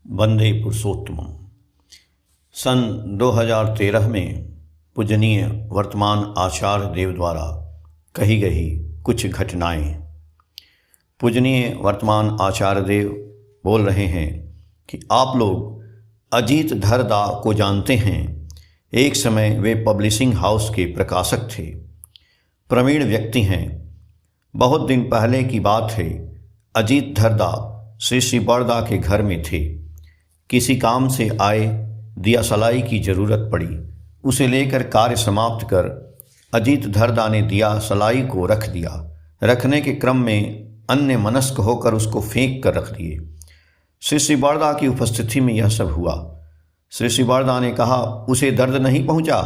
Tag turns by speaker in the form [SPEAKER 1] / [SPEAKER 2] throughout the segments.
[SPEAKER 1] वंदे पुरुषोत्तमम्। सन 2013 में पूजनीय वर्तमान आचार्य देव द्वारा कही गई कुछ घटनाएं। पूजनीय वर्तमान आचार्य देव बोल रहे हैं कि आप लोग अजीत धरदा को जानते हैं। एक समय वे पब्लिशिंग हाउस के प्रकाशक थे, प्रवीण व्यक्ति हैं। बहुत दिन पहले की बात है। अजीत धरदा श्री बड़दा के घर में थे। किसी काम से आए, दिया सलाई की ज़रूरत पड़ी। उसे लेकर कार्य समाप्त कर अजीत धरदा ने दिया सलाई को रख दिया। रखने के क्रम में अन्य मनस्क होकर उसको फेंक कर रख दिए। श्री बड़दा की उपस्थिति में यह सब हुआ। श्री बड़दा ने कहा, उसे दर्द नहीं पहुंचा?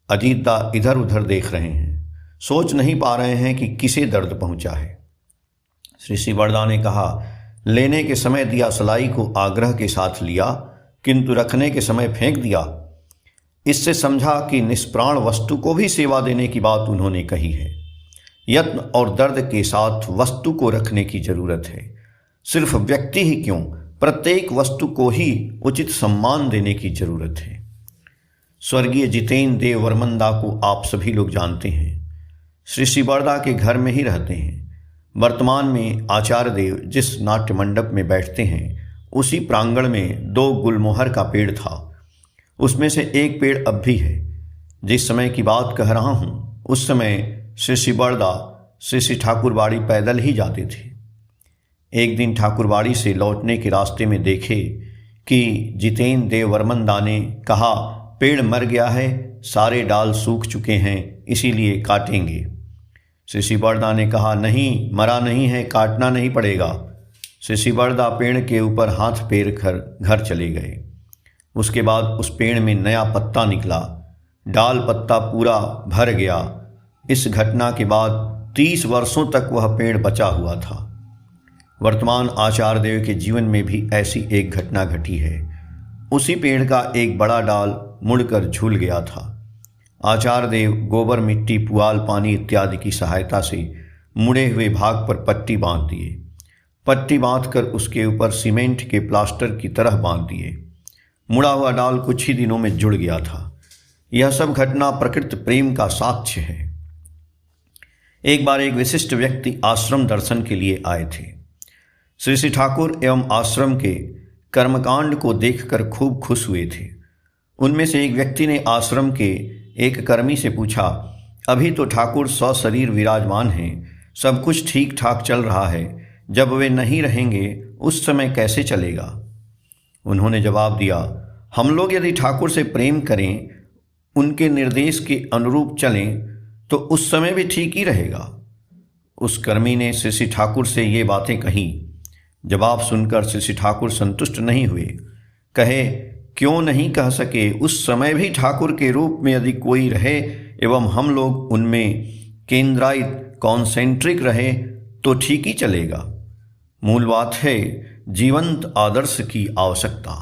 [SPEAKER 1] अजीत दा इधर उधर देख रहे हैं, सोच नहीं पा रहे हैं कि किसे दर्द पहुंचा है। श्री बड़दा ने कहा, लेने के समय दिया सलाई को आग्रह के साथ लिया, किंतु रखने के समय फेंक दिया। इससे समझा कि निष्प्राण वस्तु को भी सेवा देने की बात उन्होंने कही है। यत्न और दर्द के साथ वस्तु को रखने की जरूरत है। सिर्फ व्यक्ति ही क्यों, प्रत्येक वस्तु को ही उचित सम्मान देने की जरूरत है। स्वर्गीय जितेंद्र देव वर्मन दा को आप सभी लोग जानते हैं। श्री बड़दा के घर में ही रहते हैं। वर्तमान में आचार्य देव जिस नाट्य मंडप में बैठते हैं, उसी प्रांगण में 2 गुलमोहर का पेड़ था। उसमें से एक पेड़ अब भी है। जिस समय की बात कह रहा हूँ, उस समय श्री बड़दा श्री ठाकुरबाड़ी पैदल ही जाते थे। एक दिन ठाकुरबाड़ी से लौटने के रास्ते में देखे कि जितेंद्र देव वर्मन दा ने कहा, पेड़ मर गया है, सारे डाल सूख चुके हैं, इसीलिए काटेंगे। श्री बड़दा ने कहा, नहीं, मरा नहीं है, काटना नहीं पड़ेगा। श्री बड़दा पेड़ के ऊपर हाथ फेर कर घर चले गए। उसके बाद उस पेड़ में नया पत्ता निकला, डाल पत्ता पूरा भर गया। इस घटना के बाद 30 वर्षों तक वह पेड़ बचा हुआ था। वर्तमान आचार्य देव के जीवन में भी ऐसी एक घटना घटी है। उसी पेड़ का एक बड़ा डाल मुड़कर झूल गया था। आचार्य देव गोबर, मिट्टी, पुआल, पानी इत्यादि की सहायता से मुड़े हुए भाग पर पट्टी बांध दिए। पट्टी बांधकर उसके ऊपर सीमेंट के प्लास्टर की तरह बांध दिए। मुड़ा हुआ डाल कुछ ही दिनों में जुड़ गया था। यह सब घटना प्रकृति प्रेम का साक्ष्य है। एक बार एक विशिष्ट व्यक्ति आश्रम दर्शन के लिए आए थे। श्री ठाकुर एवं आश्रम के कर्मकांड को देखकर खूब खुश हुए थे। उनमें से एक व्यक्ति ने आश्रम के एक कर्मी से पूछा, अभी तो ठाकुर सशरीर विराजमान हैं, सब कुछ ठीक ठाक चल रहा है, जब वे नहीं रहेंगे उस समय कैसे चलेगा? उन्होंने जवाब दिया, हम लोग यदि ठाकुर से प्रेम करें, उनके निर्देश के अनुरूप चलें, तो उस समय भी ठीक ही रहेगा। उस कर्मी ने श्री ठाकुर से ये बातें कहीं। जवाब सुनकर श्री ठाकुर संतुष्ट नहीं हुए। कहे, क्यों नहीं कह सके, उस समय भी ठाकुर के रूप में यदि कोई रहे एवं हम लोग उनमें केंद्रायित कॉन्सेंट्रिक रहे तो ठीक ही चलेगा। मूल बात है जीवंत आदर्श की आवश्यकता।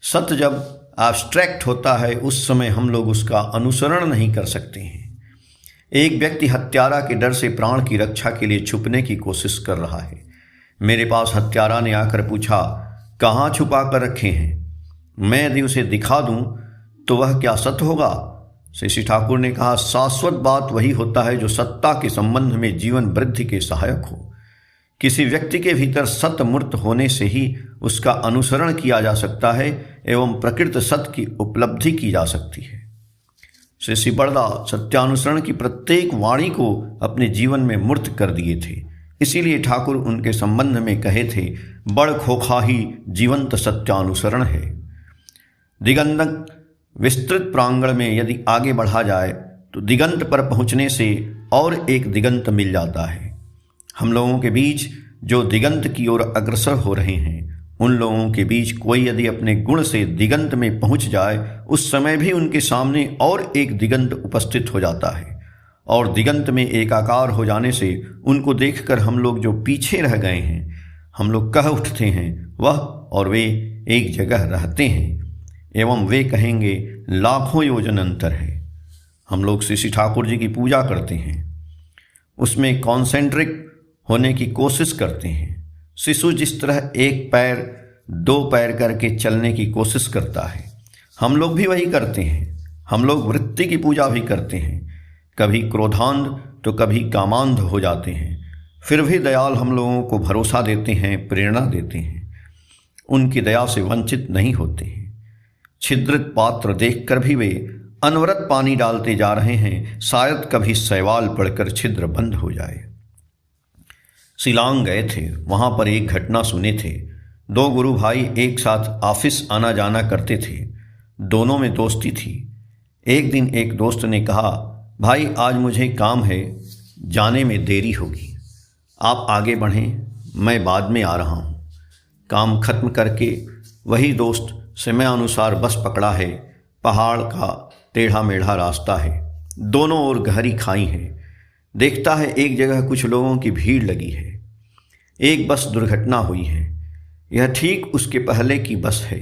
[SPEAKER 1] सत्य जब एब्स्ट्रैक्ट होता है, उस समय हम लोग उसका अनुसरण नहीं कर सकते हैं। एक व्यक्ति हत्यारा के डर से प्राण की रक्षा के लिए छुपने की कोशिश कर रहा है। मेरे पास हत्यारा ने आकर पूछा, कहाँ छुपा कर रखे हैं? मैं यदि उसे दिखा दूं तो वह क्या सत्य होगा? श्री ठाकुर ने कहा, शाश्वत बात वही होता है जो सत्ता के संबंध में जीवन वृद्धि के सहायक हो। किसी व्यक्ति के भीतर सत्य मूर्त होने से ही उसका अनुसरण किया जा सकता है एवं प्रकृत सत्य की उपलब्धि की जा सकती है। श्री बड़दा सत्यानुसरण की प्रत्येक वाणी को अपने जीवन में मूर्त कर दिए थे। इसीलिए ठाकुर उनके संबंध में कहे थे, बड़ खोखा ही जीवंत सत्यानुसरण है। दिगंत विस्तृत प्रांगण में यदि आगे बढ़ा जाए तो दिगंत पर पहुंचने से और एक दिगंत मिल जाता है। हम लोगों के बीच जो दिगंत की ओर अग्रसर हो रहे हैं, उन लोगों के बीच कोई यदि अपने गुण से दिगंत में पहुंच जाए, उस समय भी उनके सामने और एक दिगंत उपस्थित हो जाता है। और दिगंत में एकाकार हो जाने से उनको देखकर हम लोग जो पीछे रह गए हैं, हम लोग कह उठते हैं, वह और वे एक जगह रहते हैं, एवं वे कहेंगे लाखों योजन अंतर है। हम लोग श्री ठाकुर जी की पूजा करते हैं, उसमें कॉन्सेंट्रिक होने की कोशिश करते हैं। शिशु जिस तरह एक पैर दो पैर करके चलने की कोशिश करता है। हम लोग भी वही करते हैं। हम लोग वृत्ति की पूजा भी करते हैं, कभी क्रोधांध तो कभी कामांध हो जाते हैं। फिर भी दयाल हम लोगों को भरोसा देते हैं, प्रेरणा देते हैं, उनकी दया से वंचित नहीं होते हैं। छिद्रित पात्र देखकर भी वे अनवरत पानी डालते जा रहे हैं, शायद कभी शैवाल पड़कर छिद्र बंद हो जाए। शिलांग गए थे, वहाँ पर एक घटना सुने थे। दो गुरु भाई एक साथ ऑफिस आना जाना करते थे, दोनों में दोस्ती थी। एक दिन एक दोस्त ने कहा, भाई आज मुझे काम है, जाने में देरी होगी, आप आगे बढ़ें, मैं बाद में आ रहा हूँ। काम खत्म करके वही दोस्त समय अनुसार बस पकड़ा है। पहाड़ का टेढ़ा मेढ़ा रास्ता है, दोनों ओर गहरी खाई है। देखता है एक जगह कुछ लोगों की भीड़ लगी है। एक बस दुर्घटना हुई है। यह ठीक उसके पहले की बस है,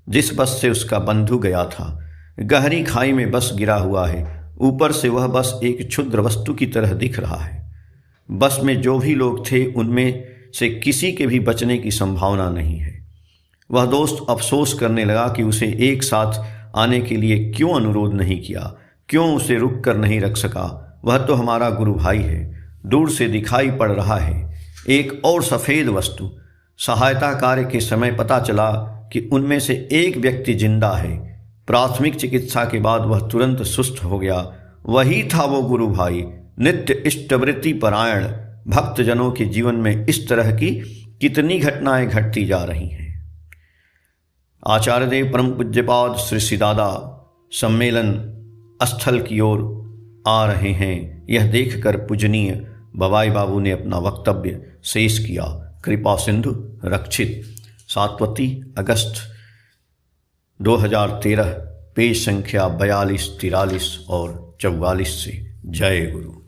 [SPEAKER 1] जिस बस से उसका बंधु गया था। गहरी खाई में बस गिरा हुआ है। ऊपर से वह बस एक क्षुद्र वस्तु की तरह दिख रहा है। बस में जो भी लोग थे उनमें से किसी के भी बचने की संभावना नहीं है। वह दोस्त अफसोस करने लगा कि उसे एक साथ आने के लिए क्यों अनुरोध नहीं किया, क्यों उसे रुक कर नहीं रख सका। वह तो हमारा गुरु भाई है। दूर से दिखाई पड़ रहा है एक और सफ़ेद वस्तु। सहायता कार्य के समय पता चला कि उनमें से एक व्यक्ति जिंदा है। प्राथमिक चिकित्सा के बाद वह तुरंत सुस्त हो गया। वही था वो गुरु भाई। नित्य इष्टवृत्ति परायण भक्तजनों के जीवन में इस तरह की कितनी घटनाएं घटती जा रही हैं। आचार्य देव परम पूज्यपाद श्री सिदादा सम्मेलन स्थल की ओर आ रहे हैं। यह देखकर पूजनीय बबाई बाबू ने अपना वक्तव्य शेष किया। कृपा सिंधु रक्षित। 7 अगस्त 2013, पेज संख्या 42, 43 और 44 से। जय गुरु।